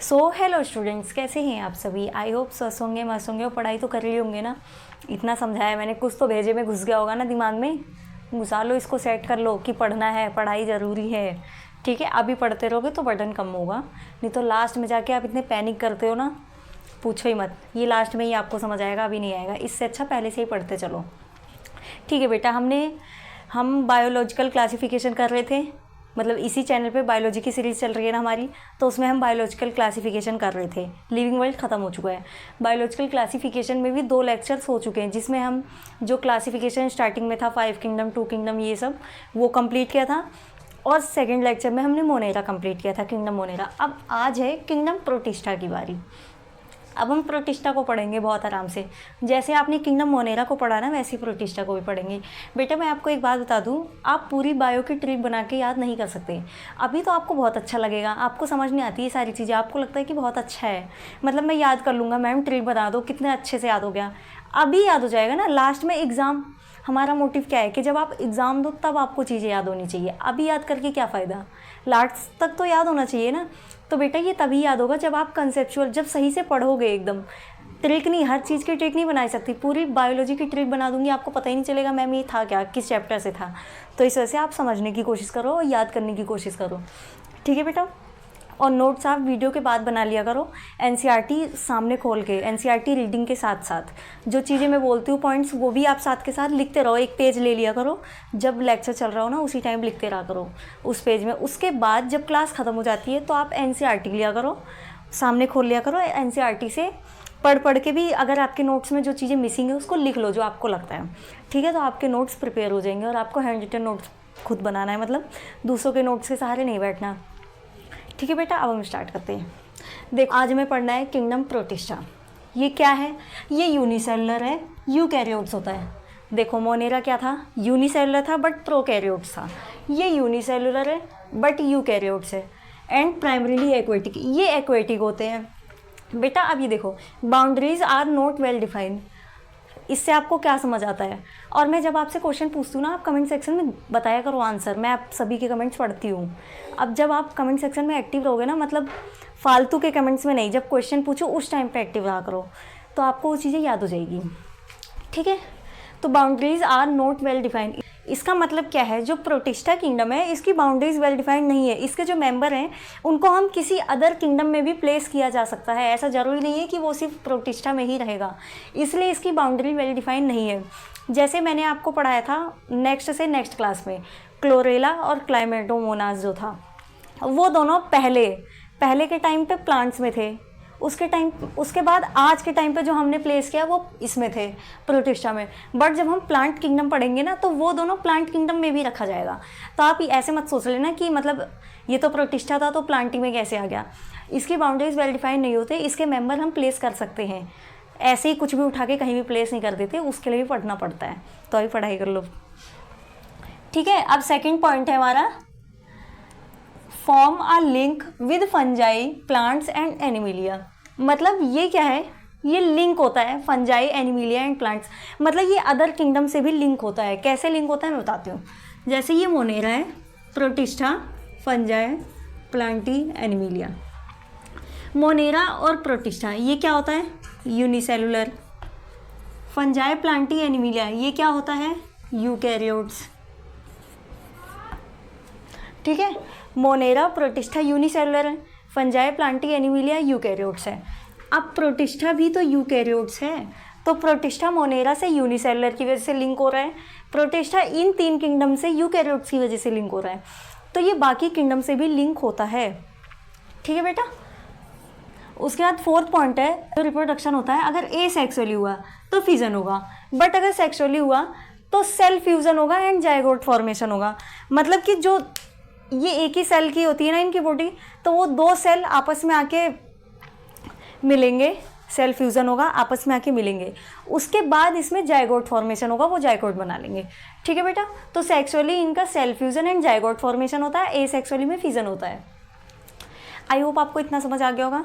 So hello students, कैसे हैं आप सभी। आई होप स्वस्थ होंगे, मस्त होंगे और पढ़ाई तो कर रही होंगे ना। इतना समझाया मैंने, कुछ तो भेजे में घुस गया होगा ना दिमाग में। घुसा लो, इसको सेट कर लो कि पढ़ना है, पढ़ाई ज़रूरी है। ठीक है, अभी पढ़ते रहोगे तो बर्डन कम होगा, नहीं तो लास्ट में जाके आप इतने पैनिक करते हो ना, पूछो ही मत। ये लास्ट में ही आपको समझ आएगा, अभी नहीं आएगा। इससे अच्छा पहले से ही पढ़ते चलो। ठीक है बेटा, हम बायोलॉजिकल क्लासिफिकेशन कर रहे थे, मतलब इसी चैनल पे बायोलॉजी की सीरीज़ चल रही है ना हमारी, तो उसमें हम बायोलॉजिकल क्लासिफिकेशन कर रहे थे। लिविंग वर्ल्ड ख़त्म हो चुका है। बायोलॉजिकल क्लासिफिकेशन में भी 2 लेक्चर्स हो चुके हैं, जिसमें हम जो क्लासिफिकेशन स्टार्टिंग में था 5 किंगडम 2 किंगडम ये सब वो कंप्लीट किया था, और सेकेंड लेक्चर में हमने मोनेरा कंप्लीट किया था, किंगडम मोनेरा। अब आज है किंगडम प्रोटिस्टा की बारी। अब हम प्रोटिस्टा को पढ़ेंगे बहुत आराम से। जैसे आपने किंगडम मोनेरा को पढ़ा ना, वैसे ही प्रोटिस्टा को भी पढ़ेंगे। बेटा मैं आपको एक बात बता दूं, आप पूरी बायो की ट्रिक बना के याद नहीं कर सकते। अभी तो आपको बहुत अच्छा लगेगा, आपको समझ नहीं आती ये सारी चीज़ें, आपको लगता है कि बहुत अच्छा है, मतलब मैं याद कर लूँगा, मैम ट्रिक बता दो, कितने अच्छे से याद हो गया। अभी याद हो जाएगा ना, लास्ट में एग्ज़ाम। हमारा मोटिव क्या है कि जब आप एग्ज़ाम दो तब आपको चीज़ें याद होनी चाहिए। अभी याद करके क्या फ़ायदा, लास्ट तक तो याद होना चाहिए ना। तो बेटा ये तभी याद होगा जब आप कंसेप्चुअल, जब सही से पढ़ोगे एकदम। ट्रिक नहीं, हर चीज़ की ट्रिक नहीं बना सकती। पूरी बायोलॉजी की ट्रिक बना दूंगी, आपको पता ही नहीं चलेगा मैम ये था क्या, किस चैप्टर से था। तो इस वजह से आप समझने की कोशिश करो और याद करने की कोशिश करो। ठीक है बेटा, और नोट्स आप वीडियो के बाद बना लिया करो, एनसीईआरटी सामने खोल के, एनसीईआरटी रीडिंग के साथ साथ जो चीज़ें मैं बोलती हूँ पॉइंट्स, वो भी आप साथ के साथ लिखते रहो। एक पेज ले लिया करो, जब लेक्चर चल रहा हो ना उसी टाइम लिखते रहा करो उस पेज में। उसके बाद जब क्लास ख़त्म हो जाती है तो आप एनसीईआरटी लिया करो, सामने खोल लिया करो। एनसीईआरटी से पढ़ के भी अगर आपके नोट्स में जो चीज़ें मिसिंग है उसको लिख लो जो आपको लगता है। ठीक है, तो आपके नोट्स प्रिपेयर हो जाएंगे। और आपको हैंड रिटन नोट्स खुद बनाना है, मतलब दूसरों के नोट्स के सहारे नहीं बैठना। ठीक है बेटा, अब हम स्टार्ट करते हैं। देखो आज हमें पढ़ना है किंगडम प्रोटिस्टा। ये क्या है, ये यूनिसेलुलर है, यूकैरियोट्स होता है। देखो मोनेरा क्या था, यूनिसेलुलर था बट प्रोकैरियोट्स था। ये यूनिसेलुलर है बट यूकैरियोट्स है। एंड प्राइमरीली एक्वेटिक, ये एक्वेटिक होते हैं। बेटा अब ये देखो, boundaries are not well defined. इससे आपको क्या समझ आता है। और मैं जब आपसे क्वेश्चन पूछती हूँ ना, आप कमेंट सेक्शन में बताया करो आंसर। मैं आप सभी के कमेंट्स पढ़ती हूँ। अब जब आप कमेंट सेक्शन में एक्टिव रहोगे ना, मतलब फालतू के कमेंट्स में नहीं, जब क्वेश्चन पूछो उस टाइम पे एक्टिव रहा करो, तो आपको वो चीज़ें याद हो जाएगी। ठीक है, तो boundaries are not well defined, इसका मतलब क्या है, जो प्रोटिस्टा किंगडम है इसकी बाउंड्रीज वेल डिफाइंड नहीं है। इसके जो मेंबर हैं उनको हम किसी अदर किंगडम में भी प्लेस किया जा सकता है, ऐसा ज़रूरी नहीं है कि वो सिर्फ प्रोटिस्टा में ही रहेगा, इसलिए इसकी बाउंड्री वेल डिफाइंड नहीं है। जैसे मैंने आपको पढ़ाया था नेक्स्ट से नेक्स्ट क्लास में, क्लोरेला और क्लाइमेटोमोनास जो था, वो दोनों पहले के टाइम पे प्लांट्स में थे। उसके बाद आज के टाइम पे जो हमने प्लेस किया वो इसमें थे, प्रोटिस्टा में। बट जब हम प्लांट किंगडम पढ़ेंगे ना तो वो दोनों प्लांट किंगडम में भी रखा जाएगा। तो आप ऐसे मत सोच लेना कि मतलब ये तो प्रोटिस्टा था तो प्लांटिंग में कैसे आ गया। इसकी बाउंड्रीज वेल डिफाइंड नहीं होते, इसके मेंबर हम प्लेस कर सकते हैं, ऐसे ही कुछ भी उठा के कहीं भी प्लेस नहीं कर देते, उसके लिए भी पढ़ना पड़ता है। तो अभी पढ़ाई कर लो। ठीक है, अब सेकेंड पॉइंट है हमारा, form a link with fungi plants and animalia. मतलब ये क्या है, ये लिंक होता है फंजाई, एनिमिलिया एंड प्लांट्स, मतलब ये अदर किंगडम से भी लिंक होता है। कैसे लिंक होता है मैं बताती हूँ। जैसे ये मोनेरा है, protista, fungi, Plantae, Animalia. Monera और प्रोटिस्टा ये क्या होता है, यूनिसेलुलर। फंजाई, प्लांटी, एनिमिलिया ये क्या होता है, यूकैरियोट्स। ठीक है, मोनेरा प्रोटिस्टा यूनिसेलुलर है, फंजाई, प्लांटी, एनिमिलिया यूकैरियोट्स है। अब प्रोटिस्टा भी तो यूकैरियोट्स है, तो प्रोटिस्टा मोनेरा से यूनिसेलुलर की वजह से लिंक हो रहा है, प्रोटिस्टा इन 3 किंगडम से यूकैरियोट्स की वजह से लिंक हो रहा है, तो ये बाकी किंगडम से भी लिंक होता है। ठीक है बेटा, उसके बाद 4th पॉइंट है, तो रिप्रोडक्शन होता है अगर ए सेक्सुअली हुआ तो फ्यूजन होगा, बट अगर सेक्सुअली हुआ तो सेल फ्यूजन होगा एंड जाइगोट फॉर्मेशन होगा। मतलब कि जो ये एक ही सेल की होती है ना इनकी बॉडी, तो वो 2 सेल आपस में आके मिलेंगे, सेल फ्यूज़न होगा, आपस में आके मिलेंगे, उसके बाद इसमें जाइगोट फॉर्मेशन होगा, वो जाइगोट बना लेंगे। ठीक है बेटा, तो सेक्सुअली इनका cell fusion and zygote formation होता है, ए सेक्सुअली में फ्यूज़न होता है। आई होप आपको इतना समझ आ गया होगा।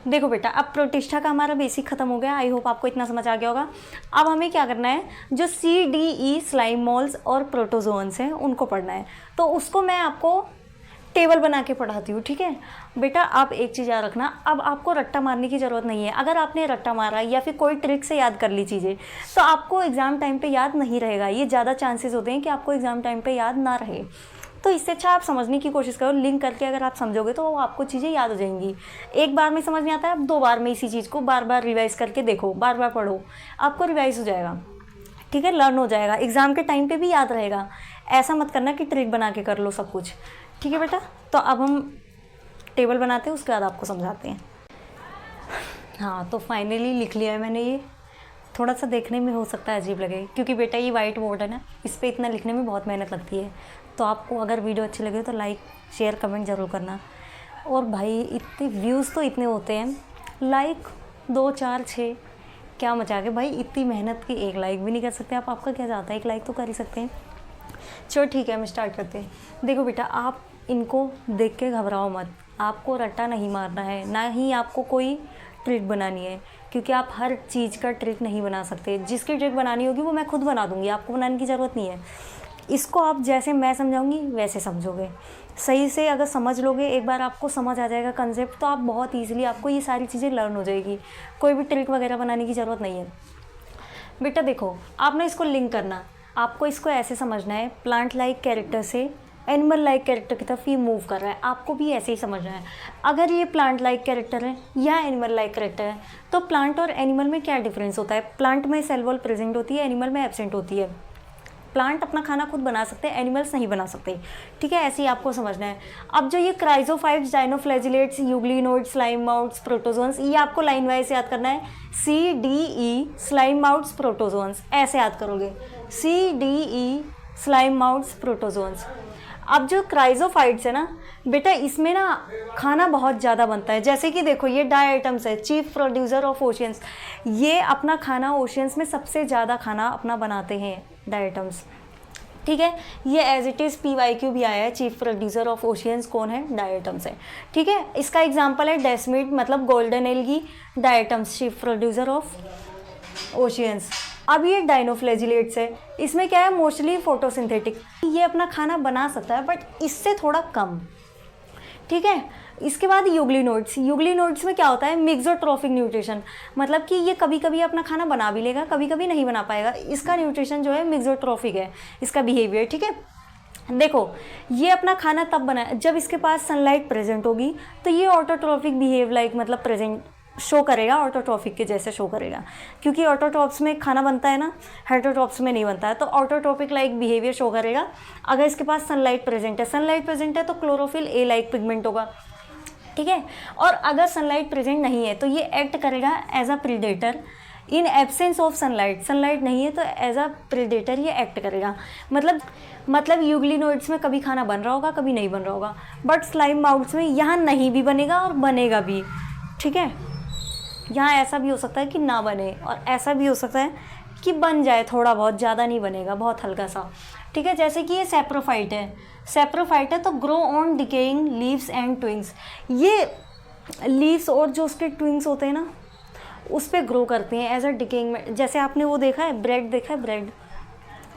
देखो बेटा, अब प्रोटिस्टा का हमारा बेसिक खत्म हो गया, आई होप आपको इतना समझ आ गया होगा। अब हमें क्या करना है, जो CDE स्लाइम मोल्स और प्रोटोजोन्स हैं उनको पढ़ना है। तो उसको मैं आपको टेबल बना के पढ़ाती हूँ, ठीक है बेटा। आप एक चीज़ याद रखना, अब आपको रट्टा मारने की ज़रूरत नहीं है। अगर आपने रट्टा मारा या फिर कोई ट्रिक से याद कर ली चीज़ें, तो आपको एग्ज़ाम टाइम पे याद नहीं रहेगा। ये ज़्यादा चांसेस होते हैं कि आपको एग्ज़ाम टाइम पे याद ना रहे। तो इससे अच्छा आप समझने की कोशिश करो, लिंक करके अगर आप समझोगे तो आपको चीज़ें याद हो जाएंगी। एक बार में समझ नहीं आता है, अब 2 बार में इसी चीज़ को बार बार रिवाइज़ करके देखो, बार बार पढ़ो, आपको रिवाइज़ हो जाएगा, ठीक है, लर्न हो जाएगा, एग्ज़ाम के टाइम पे भी याद रहेगा। ऐसा मत करना कि ट्रिक बना के कर लो सब कुछ, ठीक है बेटा। तो अब हम टेबल बनाते हैं, उसके बाद आपको समझाते हैं। हाँ, तो फाइनली लिख लिया है मैंने। ये थोड़ा सा देखने में हो सकता है अजीब लगे, क्योंकि बेटा ये वाइट बोर्ड है ना, इस पर इतना लिखने में बहुत मेहनत लगती है। तो आपको अगर वीडियो अच्छी लगे तो लाइक शेयर कमेंट ज़रूर करना। और भाई इतने व्यूज़ तो इतने होते हैं, लाइक 2 4 6 क्या मचा के भाई, इतनी मेहनत की 1 लाइक भी नहीं कर सकते आप। आपका क्या जाता है, 1 लाइक तो कर ही सकते हैं। चलो ठीक है, हम स्टार्ट करते हैं। देखो बेटा, आप इनको देख के घबराओ मत। आपको रट्टा नहीं मारना है, ना ही आपको कोई ट्रिक बनानी है, क्योंकि आप हर चीज़ का ट्रिक नहीं बना सकते। जिसकी ट्रिक बनानी होगी वो मैं खुद बना दूँगी, आपको बनाने की ज़रूरत नहीं है। इसको आप जैसे मैं समझाऊंगी वैसे समझोगे, सही से अगर समझ लोगे, एक बार आपको समझ आ जाएगा कंसेप्ट, तो आप बहुत ईजिली आपको ये सारी चीज़ें लर्न हो जाएगी। कोई भी ट्रिक वगैरह बनाने की ज़रूरत नहीं है। बेटा देखो, आपने इसको लिंक करना, आपको इसको ऐसे समझना है, प्लांट लाइक कैरेक्टर से एनिमल लाइक कैरेक्टर की तरफ ये मूव कर रहा है, आपको भी ऐसे ही समझना है। अगर ये प्लांट लाइक कैरेक्टर है या एनिमल लाइक कैरेक्टर है, तो प्लांट और एनिमल में क्या डिफरेंस होता है। प्लांट में सेल वॉल प्रेजेंट होती है, एनिमल में एब्सेंट होती है। प्लांट अपना खाना खुद बना सकते हैं, एनिमल्स नहीं बना सकते, ठीक है। ऐसे ही आपको समझना है। अब जो ये chrysophytes, dinoflagellates, euglenoids, slime moulds, protozoans, ये आपको लाइन वाइज याद करना है। CDE स्लाइम माउथ्स, प्रोटोजोन्स, ऐसे याद करोगे, CDE स्लाइम माउथ्स, प्रोटोजोन्स। अब जो क्राइजोफाइट्स है ना बेटा, इसमें ना खाना बहुत ज़्यादा बनता है। जैसे कि देखो, ये डायटम्स है, चीफ प्रोड्यूसर ऑफ ओशियंस, ये अपना खाना ओशियंस में सबसे ज़्यादा खाना अपना बनाते हैं डायटम्स, ठीक है। ये एज इट इज़ PYQ भी आया है, चीफ प्रोड्यूसर ऑफ ओशियंस कौन है, डायटम्स है, ठीक है। इसका एग्जाम्पल है डेस्मिड, मतलब golden algae, diatoms chief producer of oceans. अब ये डायनोफ्लैजिलेट्स है, इसमें क्या है, मोस्टली फोटोसिंथेटिक, ये अपना खाना बना सकता है बट इससे थोड़ा कम, ठीक है। इसके बाद यूग्लिनोइड्स, यूग्लिनोइड्स में क्या होता है, मिक्सोट्रोफिक न्यूट्रिशन, मतलब कि ये कभी कभी अपना खाना बना भी लेगा, कभी कभी नहीं बना पाएगा। इसका न्यूट्रिशन जो है मिक्सोट्रोफिक है, इसका बिहेवियर, ठीक है। देखो, ये अपना खाना तब बना जब इसके पास सनलाइट प्रेजेंट होगी, तो ये ऑटोट्रोफिक बिहेव लाइक, मतलब प्रेजेंट शो करेगा, ऑटोट्रॉफिक के जैसे शो करेगा, क्योंकि ऑटोट्रॉप्स में खाना बनता है ना, हेटरोट्रॉप्स में नहीं बनता है। तो ऑटोट्रॉपिक लाइक बिहेवियर शो करेगा अगर इसके पास सनलाइट प्रेजेंट है। सनलाइट प्रेजेंट है तो क्लोरोफिल A लाइक पिगमेंट होगा, ठीक है। और अगर सनलाइट प्रेजेंट नहीं है तो ये एक्ट करेगा as a predator in absence of sunlight. Sunlight नहीं है तो एज अ प्रीडेटर ये एक्ट करेगा। मतलब यूग्लिनोइड्स में कभी खाना बन रहा होगा, कभी नहीं बन रहा होगा, बट स्लाइम माउथ्स में यहाँ नहीं भी बनेगा और बनेगा भी, ठीक है। यहाँ ऐसा भी हो सकता है कि ना बने, और ऐसा भी हो सकता है कि बन जाए थोड़ा बहुत, ज़्यादा नहीं बनेगा, बहुत हल्का सा, ठीक है। जैसे कि ये सैप्रोफाइट है, सैप्रोफाइट है तो grow on decaying leaves and twigs, ये लीव्स और जो उसके ट्विंग्स होते हैं ना, उस पर ग्रो करते हैं एज अ डिकेइंग में। जैसे आपने वो देखा है, ब्रेड देखा है,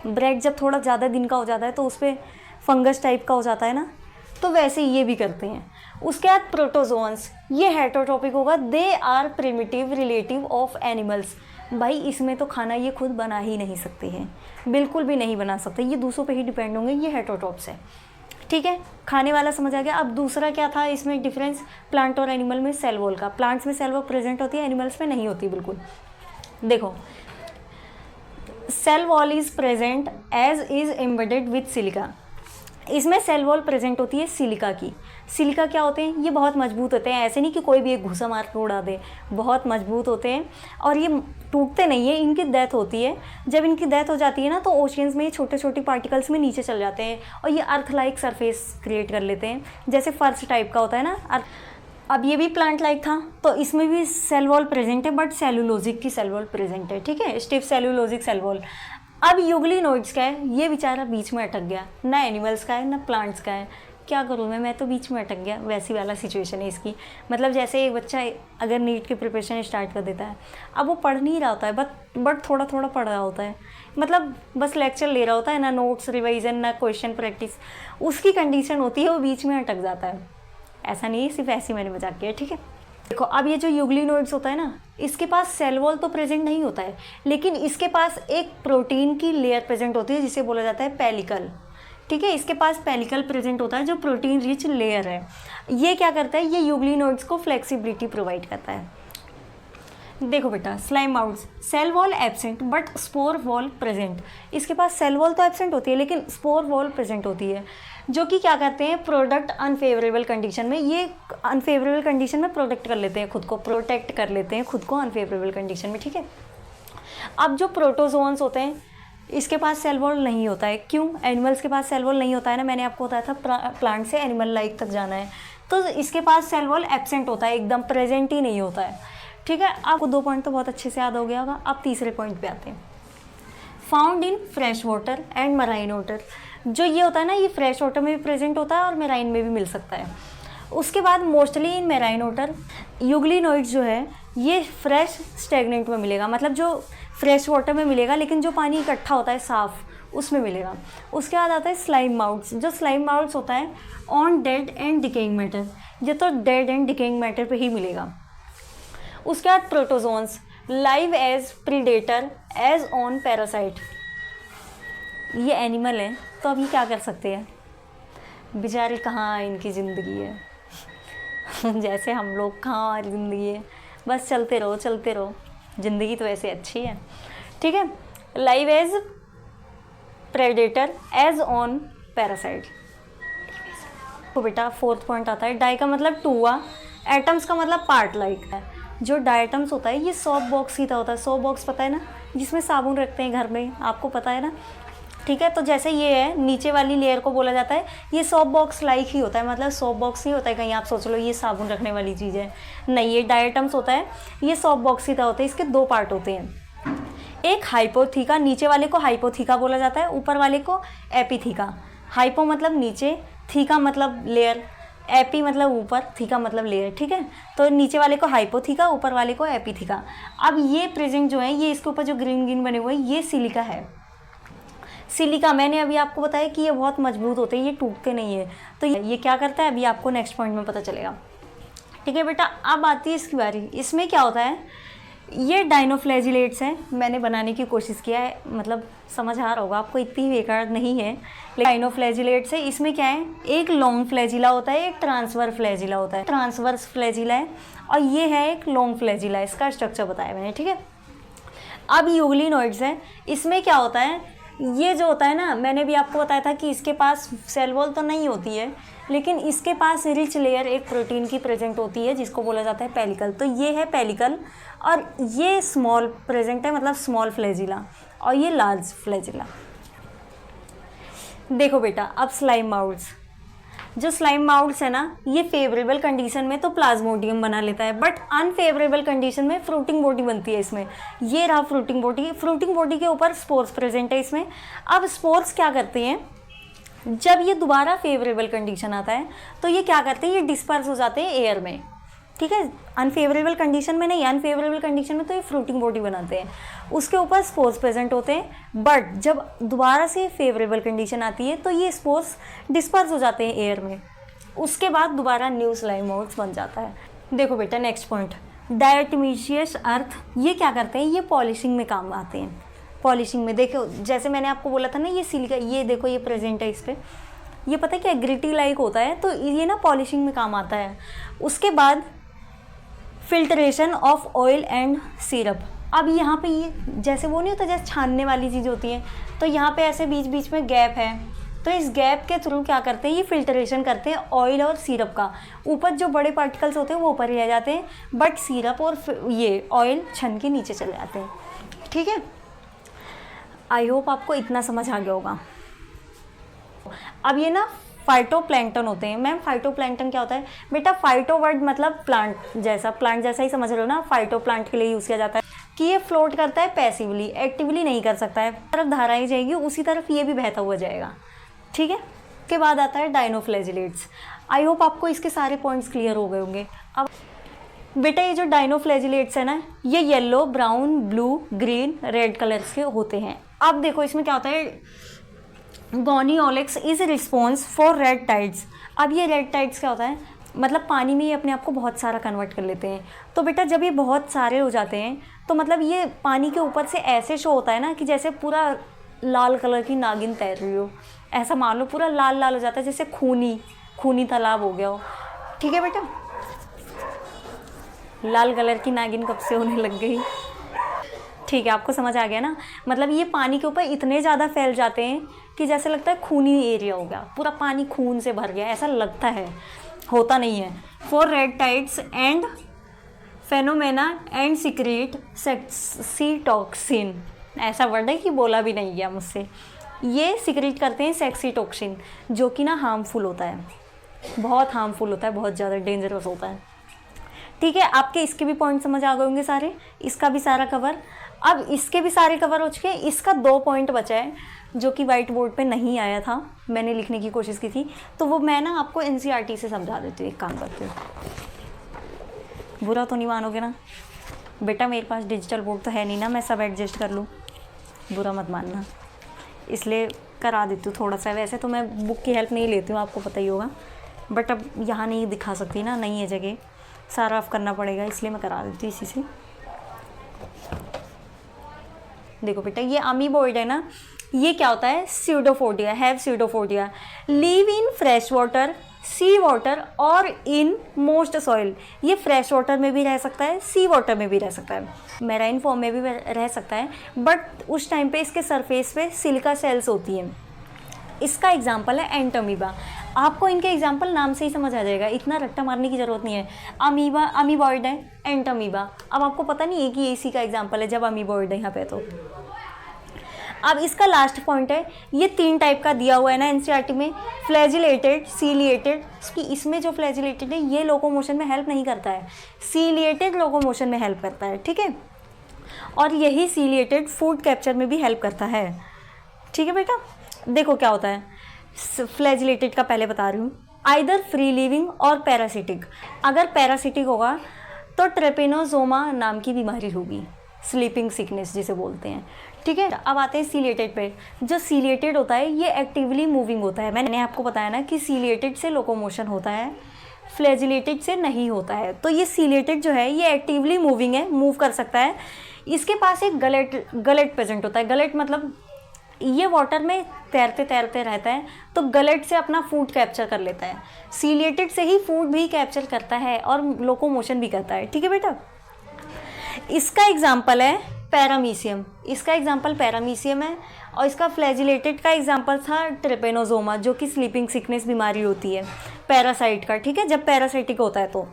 ब्रेड जब थोड़ा ज़्यादा दिन का हो जाता है तो उस पर फंगस टाइप का हो जाता है ना, तो वैसे ये भी करते हैं। उसके बाद प्रोटोजोन्स, ये हेटरोट्रॉपिक होगा, they are primitive relative of animals. भाई इसमें तो खाना ये खुद बना ही नहीं सकते हैं, बिल्कुल भी नहीं बना सकते, ये दूसरों पे ही डिपेंड होंगे, ये हेटरोट्रॉप्स है, ठीक है। खाने वाला समझ आ गया। अब दूसरा क्या था इसमें डिफरेंस, प्लांट और एनिमल में सेल वॉल का। प्लांट्स में सेल वॉल प्रेजेंट होती है, एनिमल्स में नहीं होती बिल्कुल। देखो, cell wall is present as is embedded with silica, इसमें सेल वॉल प्रेजेंट होती है सिलिका की। सिलिका क्या होते हैं, ये बहुत मजबूत होते हैं, ऐसे नहीं कि कोई भी एक घुसा मार के उड़ा दे, बहुत मजबूत होते हैं और ये टूटते नहीं है, इनकी डेथ होती है। जब इनकी डेथ हो जाती है ना, तो ओशियंस में ये छोटे छोटे पार्टिकल्स में नीचे चल जाते हैं और ये अर्थ लाइक सरफेस क्रिएट कर लेते हैं, जैसे फर्श टाइप का होता है ना। अब ये भी प्लांट लाइक था, तो इसमें भी सेल वॉल प्रेजेंट है, बट सेलुलोजिक की सेल वॉल प्रेजेंट है, ठीक है, स्टिफ सेलुलोजिक सेल वॉल। अब यूग्लिनोइड्स का है, ये बेचारा बीच में अटक गया, ना एनिमल्स का है ना प्लांट्स का है। क्या करूँ मैं तो बीच में अटक गया, वैसी वाला सिचुएशन है इसकी। मतलब जैसे एक बच्चा अगर नीट की प्रिपरेशन स्टार्ट कर देता है, अब वो पढ़ नहीं रहा होता है, बट थोड़ा थोड़ा पढ़ रहा होता है, मतलब बस लेक्चर ले रहा होता है, ना नोट्स रिवाइजन ना क्वेश्चन प्रैक्टिस, उसकी कंडीशन होती है वो बीच में अटक जाता है। ऐसा नहीं है सिर्फ ऐसे मैंने मजाक किया, ठीक है। देखो अब ये जो यूग्लिनोइड्स होता है ना, इसके पास सेल वॉल तो प्रेजेंट नहीं होता है, लेकिन इसके पास एक प्रोटीन की लेयर प्रेजेंट होती है जिसे बोला जाता है पेलिकल, ठीक है। इसके पास पेलिकल प्रेजेंट होता है जो प्रोटीन रिच लेयर है। ये क्या करता है, ये यूग्लिनोइड्स को फ्लेक्सिबिलिटी प्रोवाइड करता है। देखो बेटा, slime moulds, cell wall absent but spore wall present. इसके पास सेल वॉल तो एब्सेंट होती है लेकिन स्पोर वॉल प्रेजेंट होती है, जो कि क्या करते हैं, प्रोडक्ट अनफेवरेबल कंडीशन में, ये अनफेवरेबल कंडीशन में प्रोटेक्ट कर लेते हैं खुद को, प्रोटेक्ट कर लेते हैं खुद को अनफेवरेबल कंडीशन में, ठीक है। अब जो प्रोटोजोन्स होते हैं, इसके पास सेल वॉल नहीं होता है। क्यों? एनिमल्स के पास सेल वॉल नहीं होता है ना, मैंने आपको बताया था प्लांट से एनिमल लाइफ तक जाना है, तो इसके पास सेल वॉल एब्सेंट होता है, एकदम प्रेजेंट ही नहीं होता है, ठीक है। आपको 2 पॉइंट तो बहुत अच्छे से याद हो गया होगा। अब तीसरे पॉइंट पे आते हैं, found in fresh water and marine water. जो ये होता है ना, ये फ्रेश वाटर में भी प्रेजेंट होता है और मेराइन में भी मिल सकता है। उसके बाद mostly in marine water euglenoids जो है ये फ्रेश स्टेगनेंट में मिलेगा, मतलब जो फ्रेश वाटर में मिलेगा, लेकिन जो पानी इकट्ठा होता है साफ उसमें मिलेगा। उसके बाद आता है स्लाइम माउड्स। जो स्लाइम माउड्स होता है on dead and decaying matter, ये तो डेड एंड डिकेइंग मैटर पे ही मिलेगा। उसके बाद protozoans, live as predator as on parasite. ये एनिमल है तो अब ये क्या कर सकते हैं बेचारे, कहाँ इनकी ज़िंदगी है जैसे हम लोग, कहाँ हमारी ज़िंदगी है, बस चलते रहो चलते रहो, ज़िंदगी तो वैसे अच्छी है, ठीक है। Live as predator as on parasite. तो बेटा 4th पॉइंट आता है, डाई का मतलब 2 हुआ, एटम्स का मतलब पार्ट लाइक है। जो डायटम्स होता है ये सोप बॉक्स की तरह होता है। सोप बॉक्स पता है ना, जिसमें साबुन रखते हैं घर में, आपको पता है ना, ठीक है। तो जैसे ये है, नीचे वाली लेयर को बोला जाता है ये सोप बॉक्स लाइक ही होता है, मतलब सोप बॉक्स नहीं होता है कहीं आप सोच लो ये साबुन रखने वाली चीज़ है, नहीं, ये डायटम्स होता है, ये सोप बॉक्स की तरह होता है। इसके 2 पार्ट होते हैं, एक हाइपोथीका, नीचे वाले को हाइपोथीका बोला जाता है, ऊपर वाले को एपीथीका। हाइपो मतलब नीचे, थीका मतलब लेयर, एपी मतलब ऊपर, थीका मतलब लेयर, ठीक है। तो नीचे वाले को हाइपोथीका, ऊपर वाले को एपीथीका। अब ये प्रेजेंट जो है, ये इसके ऊपर जो ग्रीन ग्रीन बने हुए हैं ये सिलिका है। सिलिका मैंने अभी आपको बताया कि ये बहुत मजबूत होते हैं, ये टूटते नहीं है। तो ये क्या करता है अभी आपको नेक्स्ट पॉइंट में पता चलेगा, ठीक है बेटा। अब आती है इसकी बारी। इसमें क्या होता है, ये डाइनोफ्लैजिलेट्स हैं, मैंने बनाने की कोशिश किया है, मतलब समझ आ रहा होगा आपको, इतनी बेकार नहीं है, लेकिन डाइनोफ्लैजिलेट्स है। इसमें क्या है, एक लॉन्ग फ्लैजिला होता है, एक ट्रांसवर्स फ्लैजिला होता है। ट्रांसवर्स फ्लैजिला है और ये है एक लॉन्ग फ्लैजिला, इसका स्ट्रक्चर बताया मैंने, ठीक है। अब यूग्लिनोइड्स है, इसमें क्या होता है, ये जो होता है ना, मैंने भी आपको बताया था कि इसके पास सेल वॉल तो नहीं होती है, लेकिन इसके पास रिच लेयर एक प्रोटीन की प्रेजेंट होती है जिसको बोला जाता है पेलिकल। तो ये है पेलिकल और ये स्मॉल प्रेजेंट है, मतलब स्मॉल फ्लैजिला, और ये लार्ज फ्लैजिला। देखो बेटा, अब स्लाइम माउड्स। जो स्लाइम माउड्स है ना, ये फेवरेबल कंडीशन में तो प्लाज्मोडियम बना लेता है, बट अनफेवरेबल कंडीशन में फ्रूटिंग बॉडी बनती है इसमें। ये रहा फ्रूटिंग बॉडी, फ्रूटिंग बॉडी के ऊपर स्पोर्स प्रेजेंट है इसमें। अब स्पोर्स क्या करते हैं, जब ये दोबारा फेवरेबल कंडीशन आता है तो ये क्या करते हैं, ये डिस्पर्स हो जाते हैं एयर में, ठीक है। अनफेवरेबल कंडीशन में नहीं, अनफेवरेबल कंडीशन में तो ये फ्रूटिंग बॉडी बनाते हैं, उसके ऊपर स्पोर्स प्रेजेंट होते हैं। बट जब दोबारा से फेवरेबल कंडीशन आती है तो ये स्पोर्स डिस्पर्स हो जाते हैं एयर में, उसके बाद दोबारा न्यू स्लाइम माउड्स बन जाता है। देखो बेटा नेक्स्ट पॉइंट, डायटोमीशियस अर्थ। ये क्या करते हैं, ये पॉलिशिंग में काम आते हैं। पॉलिशिंग में देखो, जैसे मैंने आपको बोला था ना, ये सिलिका, ये देखो ये प्रेजेंट है इस पर, ये पता है क्या ग्रिटी लाइक होता है, तो ये ना पॉलिशिंग में काम आता है। उसके बाद filtration of oil and syrup. अब यहाँ पे ये जैसे वो नहीं होता, जैसे छानने वाली चीज़ होती है, तो यहाँ पे ऐसे बीच बीच में गैप है, तो इस गैप के थ्रू क्या करते हैं, ये फिल्ट्रेशन करते हैं ऑयल और सिरप का। ऊपर जो बड़े पार्टिकल्स होते हैं वो ऊपर रह जाते हैं, बट सिरप और ये ऑयल छन के नीचे चले जाते हैं, ठीक है। आई होप आपको इतना समझ आ गया होगा। अब ये ना फाइटोप्लैंक्टन होते हैं। मैम फाइटोप्लैंक्टन क्या होता है बेटा, फाइटो वर्ड मतलब प्लांट जैसा ही समझ रहे हो ना, फाइटो प्लांट के लिए यूज़ किया जाता है कि ये फ्लोट करता है पैसिवली, एक्टिवली नहीं कर सकता है। तरफ धाराएं जाएगी उसी तरफ ये भी बहता हुआ जाएगा, ठीक है। उसके बाद आता है डाइनोफ्लैजिलेट्स। आई होप आपको इसके सारे पॉइंट्स क्लियर हो गए होंगे। अब बेटा ये जो डाइनोफ्लैजिलेट्स है ना, ये yellow, brown, blue, green, red colours के होते हैं। अब देखो इसमें क्या होता है, Gonyaulax is response for red tides. अब ये रेड टाइड्स क्या होता है, मतलब पानी में ये अपने आप को बहुत सारा कन्वर्ट कर लेते हैं। तो बेटा जब ये बहुत सारे हो जाते हैं तो मतलब ये पानी के ऊपर से ऐसे शो होता है ना कि जैसे पूरा लाल कलर की नागिन तैर रही हो, ऐसा मान लो पूरा लाल लाल हो जाता है, जैसे खूनी तालाब हो गया हो। ठीक है बेटा, लाल कलर की नागिन कब से होने लग गई। ठीक है, आपको समझ आ गया ना। मतलब ये पानी के ऊपर इतने ज़्यादा फैल जाते हैं कि जैसे लगता है खूनी एरिया हो गया, पूरा पानी खून से भर गया, ऐसा लगता है, होता नहीं है। For red tides and phenomena and secrete saxitoxin, ऐसा वर्ड है कि बोला भी नहीं गया मुझसे। ये सिक्रेट करते हैं सेक्सीटॉक्सिन, जो कि ना हार्मफुल होता है, बहुत हार्मफुल होता है, बहुत ज़्यादा डेंजरस होता है। ठीक है, आपके इसके भी पॉइंट समझ आ गए होंगे सारे, इसका भी सारा कवर। अब इसके भी सारे कवर हो चुके हैं, इसका 2 पॉइंट बचा है जो कि वाइट बोर्ड पे नहीं आया था, मैंने लिखने की कोशिश की थी, तो वो मैं ना आपको एनसीईआरटी से समझा देती हूँ। एक काम करती हूँ, बुरा तो नहीं मानोगे ना बेटा, मेरे पास डिजिटल बोर्ड तो है नहीं ना, मैं सब एडजस्ट कर लूँ, बुरा मत मानना, इसलिए करा देती हूँ थोड़ा सा। वैसे तो मैं बुक की हेल्प नहीं लेती हूँ, आपको पता ही होगा, बट अब यहाँ नहीं दिखा सकती ना, नहीं है जगह, सारा ऑफ करना पड़ेगा, इसलिए मैं करा देती हूँ इसी से। देखो बेटा, ये अमीबॉइड है ना, ये क्या होता है, pseudopodia, have pseudopodia, live in fresh water, sea water और इन मोस्ट सॉइल। ये फ्रेश वाटर में भी रह सकता है, सी वाटर में भी रह सकता है, मैराइन फॉर्म में भी रह सकता है, बट उस टाइम पे इसके सरफेस पे सिलिका सेल्स होती हैं। इसका एग्जाम्पल है एंटोमीबा। आपको इनके एग्जाम्पल नाम से ही समझ आ जाएगा, इतना रट्टा मारने की ज़रूरत नहीं है। अमीबा अमीबॉइड है, एंटोमीबा, अब आपको पता नहीं है कि ये इसी का एग्जाम्पल है जब अमीबॉइड है यहाँ पे। तो अब इसका लास्ट पॉइंट है, ये 3 टाइप का दिया हुआ है ना एनसीईआरटी में, फ्लैजिलेटेड, सीलिएटेड। इसमें जो फ्लैजिलेटेड है ये लोकोमोशन में हेल्प नहीं करता है, सीलिएटेड लोकोमोशन में हेल्प करता है। ठीक है, और यही सीलिएटेड फूड कैप्चर में भी हेल्प करता है। ठीक है बेटा, देखो क्या होता है, फ्लैजिलेटेड का पहले बता रही हूँ, आइदर फ्री लिविंग और पैरासिटिक। अगर पैरासिटिक होगा तो ट्रेपेनोजोमा नाम की बीमारी होगी, स्लीपिंग सिकनेस जिसे बोलते हैं। ठीक है, अब आते हैं सीलिएटेड पे। जो सीलिएटेड होता है ये एक्टिवली मूविंग होता है, मैंने आपको बताया ना कि सीलिएटेड से लोकोमोशन होता है, फ्लैजिलेटेड से नहीं होता है। तो ये सीलिएटेड जो है ये एक्टिवली मूविंग है, मूव कर सकता है। इसके पास एक गलेट प्रेजेंट होता है। गलेट मतलब ये वाटर में तैरते तैरते रहता है, तो गलेट से अपना फूड कैप्चर कर लेता है। सीलिएटेड से ही फूड भी कैप्चर करता है और लोकोमोशन भी करता है। ठीक है बेटा, इसका एग्जाम्पल है पैरामीशियम, इसका एग्जाम्पल पैरामीशियम है, और इसका फ्लैजिलेटेड का एग्जाम्पल था ट्रेपेनोजोमा, जो कि स्लीपिंग सिकनेस बीमारी होती है पैरासाइट का। ठीक है, जब पैरासाइटिक होता है तो।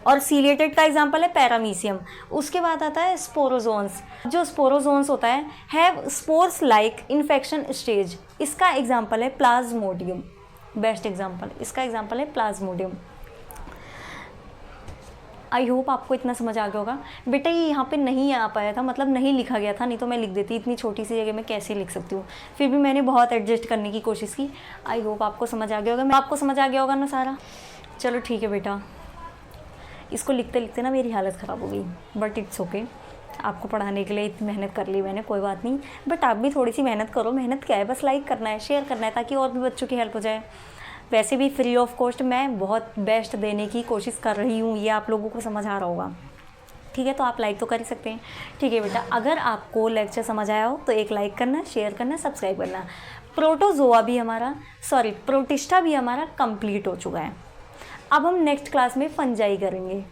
और सीलिएटेड का एग्जाम्पल है पैरामीशियम। उसके बाद आता है स्पोरोजोन्स। जो स्पोरोजोन्स होता है have spores like infection stage. इसका एग्जाम्पल है प्लाज्मोडियम, बेस्ट एग्जाम्पल, इसका एग्जाम्पल है प्लाज्मोडियम। आई होप आपको इतना समझ आ गया होगा। बेटा ये यहाँ पे नहीं आ पाया था, मतलब नहीं लिखा गया था, नहीं तो मैं लिख देती, इतनी छोटी सी जगह में कैसे लिख सकती हूँ, फिर भी मैंने बहुत एडजस्ट करने की कोशिश की। आई होप आपको समझ आ गया होगा, आपको समझ आ गया होगा ना सारा। चलो ठीक है बेटा, इसको लिखते लिखते ना मेरी हालत ख़राब हो गई, बट इट्स ओके। आपको पढ़ाने के लिए इतनी मेहनत कर ली मैंने, कोई बात नहीं, बट आप भी थोड़ी सी मेहनत करो। मेहनत क्या है, बस लाइक करना है, शेयर करना है, ताकि और भी बच्चों की हेल्प हो जाए। वैसे भी फ्री ऑफ कॉस्ट मैं बहुत बेस्ट देने की कोशिश कर रही हूँ, ये आप लोगों को समझ आ रहा होगा। ठीक है, तो आप लाइक तो कर ही सकते हैं। ठीक है बेटा, अगर आपको लेक्चर समझ आया हो तो एक लाइक करना, शेयर करना, सब्सक्राइब करना। प्रोटोजोआ भी हमारा, सॉरी प्रोटिस्टा भी हमारा कंप्लीट हो चुका है। अब हम नेक्स्ट क्लास में फंजाई करेंगे।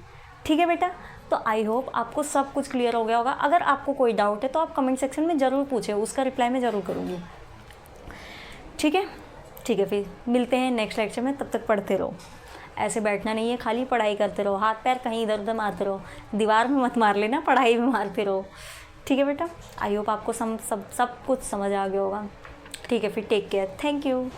ठीक है बेटा, तो आई होप आपको सब कुछ क्लियर हो गया होगा। अगर आपको कोई डाउट है तो आप कमेंट सेक्शन में ज़रूर पूछें, उसका रिप्लाई मैं ज़रूर करूँगी। ठीक है, ठीक है, फिर मिलते हैं नेक्स्ट लेक्चर में। तब तक पढ़ते रहो, ऐसे बैठना नहीं है, खाली पढ़ाई करते रहो, हाथ पैर कहीं इधर उधर मारते रहो, दीवार में मत मार लेना, पढ़ाई में मारते रहो। ठीक है बेटा, आई होप आपको सब कुछ समझ आ गया होगा। ठीक है, फिर टेक केयर, थैंक यू।